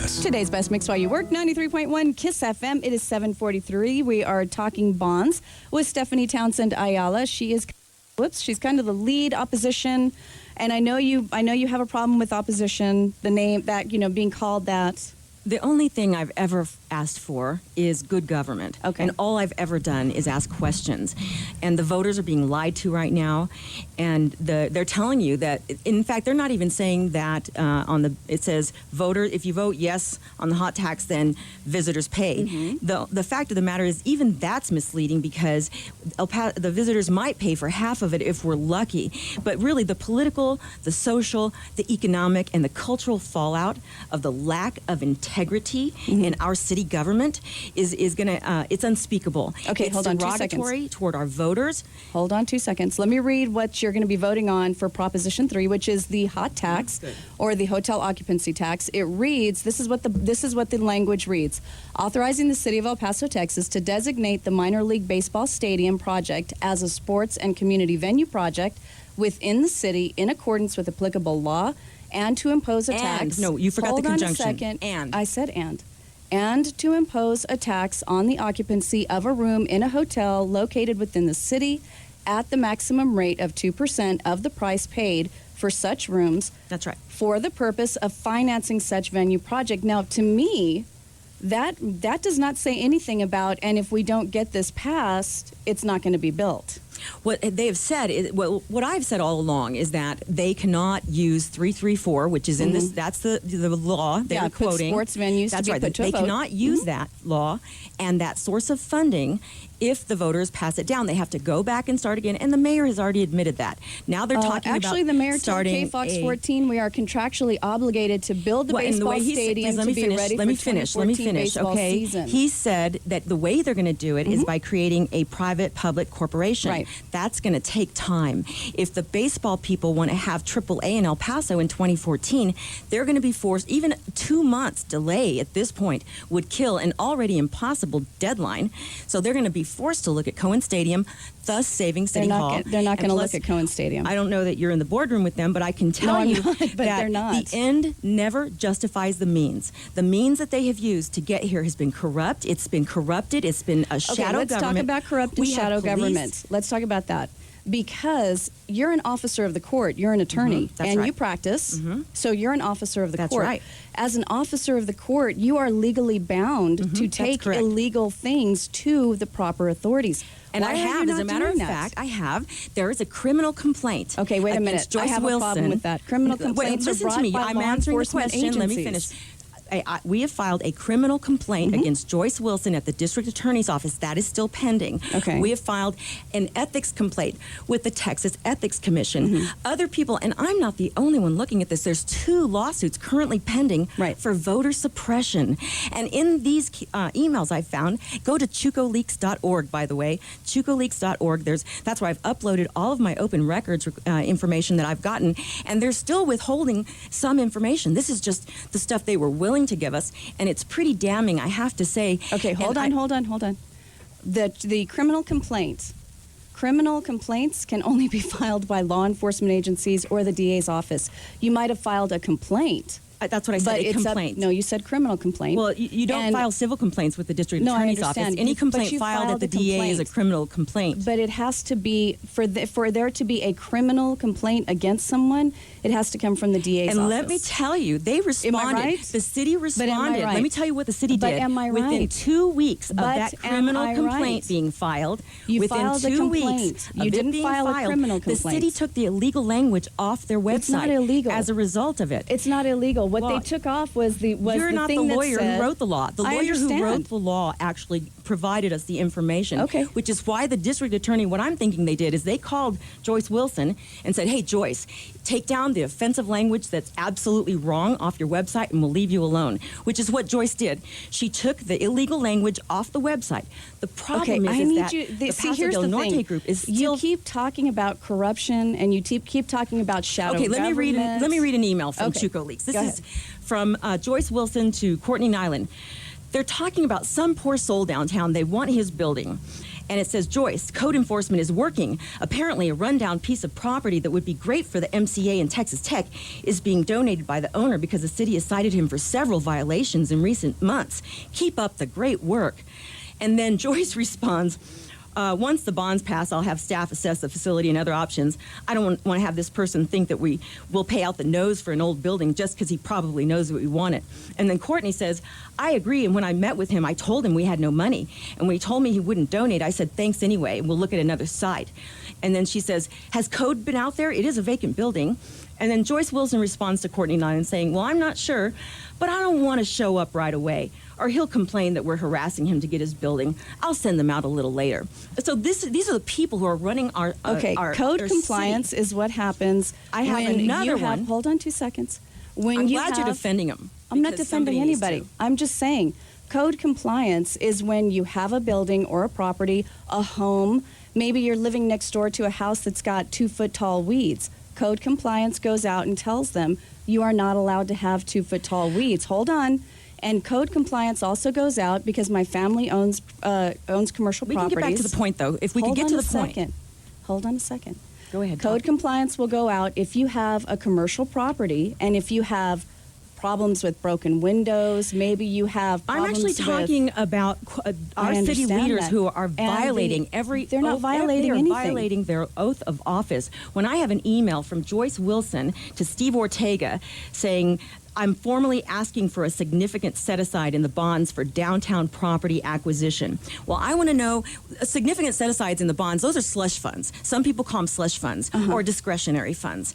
us. Today's Best Mix While You Work, 93.1 KISS FM. It is 7:43. We are talking bonds with Stephanie Townsend Allaya. She's kind of the lead opposition, and I know you have a problem with opposition, the name that, being called that. The only thing I've ever asked for is good government. Okay. And all I've ever done is ask questions. And the voters are being lied to right now. And they're telling you that, in fact, they're not even saying that it says voter, if you vote yes on the hot tax, then visitors pay. Mm-hmm. The fact of the matter is even that's misleading because the visitors might pay for half of it if we're lucky. But really the political, the social, the economic, and the cultural fallout of the lack of integrity in our city government is going to, it's unspeakable. Okay, hold on 2 seconds. It's derogatory toward our voters. Hold on 2 seconds. Let me read what you're going to be voting on for Proposition 3, which is the hot tax or the hotel occupancy tax. It reads, this is what the language reads: authorizing the city of El Paso, Texas to designate the minor league baseball stadium project as a sports and community venue project within the city in accordance with applicable law, and to impose a tax. No, you forgot the conjunction. Hold on a second. I said and to impose a tax on the occupancy of a room in a hotel located within the city at the maximum rate of 2% of the price paid for such rooms. That's right. For the purpose of financing such venue project. Now, to me, that does not say anything about, and if we don't get this passed, it's not going to be built. What they have said is, what I've said all along is that they cannot use 334, which is in this. That's the law they're quoting. Sports venues. That's to be right. Put to They a vote. cannot use that law and that source of funding if the voters pass it down. They have to go back and start again, and the mayor has already admitted that. Now they're talking actually, about the mayor told starting KFOX 14 we are contractually obligated to build the baseball stadium to be ready for the 2014 baseball season. He said that the way they're going to do it is by creating a private-public corporation. Right. That's going to take time. If the baseball people want to have AAA in El Paso in 2014, they're going to be forced, even 2 months delay at this point would kill an already impossible deadline. So they're going to be forced to look at Cohen Stadium, thus saving City Hall. They're not going to look at Cohen Stadium. I don't know that you're in the boardroom with them, but I can tell you that they're not. The end never justifies the means. The means that they have used to get here has been corrupt. It's been corrupted. It's been a shadow government. Let's talk about corrupt and shadow government. Let's talk about that. Because you're an officer of the court, you're an attorney, and right. you practice, so you're an officer of the court. That's right. As an officer of the court, you are legally bound to take illegal things to the proper authorities. And I have, as a matter of fact, I have. There is a criminal complaint. Okay, wait a minute. Joyce I have Wilson. a problem with that. Criminal complaints are brought by I'm law answering the enforcement question. agencies. Let me finish. We have filed a criminal complaint against Joyce Wilson at the district attorney's office. That is still pending. Okay. We have filed an ethics complaint with the Texas Ethics Commission. Other people, and I'm not the only one looking at this, there's 2 lawsuits currently pending for voter suppression. And in these emails I found, go to chucoleaks.org, by the way, chucoleaks.org. That's where I've uploaded all of my open records information that I've gotten, and they're still withholding some information. This is just the stuff they were willing to give us, and it's pretty damning, I have to say. Okay, hold on. The criminal complaints can only be filed by law enforcement agencies or the DA's office. You might have filed a complaint. That's what I said, a complaint. No, you said criminal complaint. Well, you don't file civil complaints with the district attorney's office. Any complaint filed at the DA is a criminal complaint. But it has to be, for there to be a criminal complaint against someone, it has to come from the DA's office. And let me tell you, they responded. Am I right? The city responded. But am I right? Let me tell you what the city did. Am I right? Within 2 weeks of that criminal complaint being filed, you filed a complaint. You didn't file a criminal complaint. The city took the illegal language off their website. It's not illegal. As a result of it. It's not illegal. What they took off was the You're not the lawyer who wrote the law. The lawyer who wrote the law actually provided us the information. Okay. Which is why the district attorney, what I'm thinking they did is they called Joyce Wilson and said, hey, Joyce, take down the offensive language that's absolutely wrong off your website and we'll leave you alone, which is what Joyce did. She took the illegal language off the website. The problem is that the Paso del Norte group is still... You keep talking about corruption and you keep talking about shadow government. Okay, let me read an email from Chuco Leaks. This is from Joyce Wilson to Courtney Nyland. They're talking about some poor soul downtown. They want his building. And it says, Joyce, code enforcement is working. Apparently, a rundown piece of property that would be great for the MCA and Texas Tech is being donated by the owner because the city has cited him for several violations in recent months. Keep up the great work. And then Joyce responds, once the bonds pass, I'll have staff assess the facility and other options. I don't want to have this person think that we will pay out the nose for an old building just because he probably knows that we want it. And then Courtney says, I agree, and when I met with him, I told him we had no money. And when he told me he wouldn't donate, I said, thanks anyway, and we'll look at another site. And then she says, has code been out there? It is a vacant building. And then Joyce Wilson responds to Courtney and I and saying, well, I'm not sure, but I don't want to show up right away, or he'll complain that we're harassing him to get his building. I'll send them out a little later. So these are the people who are running our code our compliance city. is what happens. I have when another you have, one. Hold on 2 seconds. When I'm you glad you're have- defending him. I'm not because defending somebody needs anybody. to. I'm just saying code compliance is when you have a building or a property, a home. Maybe you're living next door to a house that's got 2-foot-tall weeds. Code compliance goes out and tells them you are not allowed to have 2-foot-tall weeds. Hold on. And code compliance also goes out because my family owns commercial We can properties. get back to the point, though. If we could get to the point. Hold on a second. Go ahead. Code talk. compliance will go out if you have a commercial property and if you have problems with broken windows, maybe you have I'm problems actually talking about our I city understand leaders that. who are And violating every. they're not oath- violating they are anything. violating their oath of office. When I have an email from Joyce Wilson to Steve Ortega saying, I'm formally asking for a significant set aside in the bonds for downtown property acquisition. Well, I want to know significant set asides in the bonds. Those are slush funds. Some people call them slush funds or discretionary funds.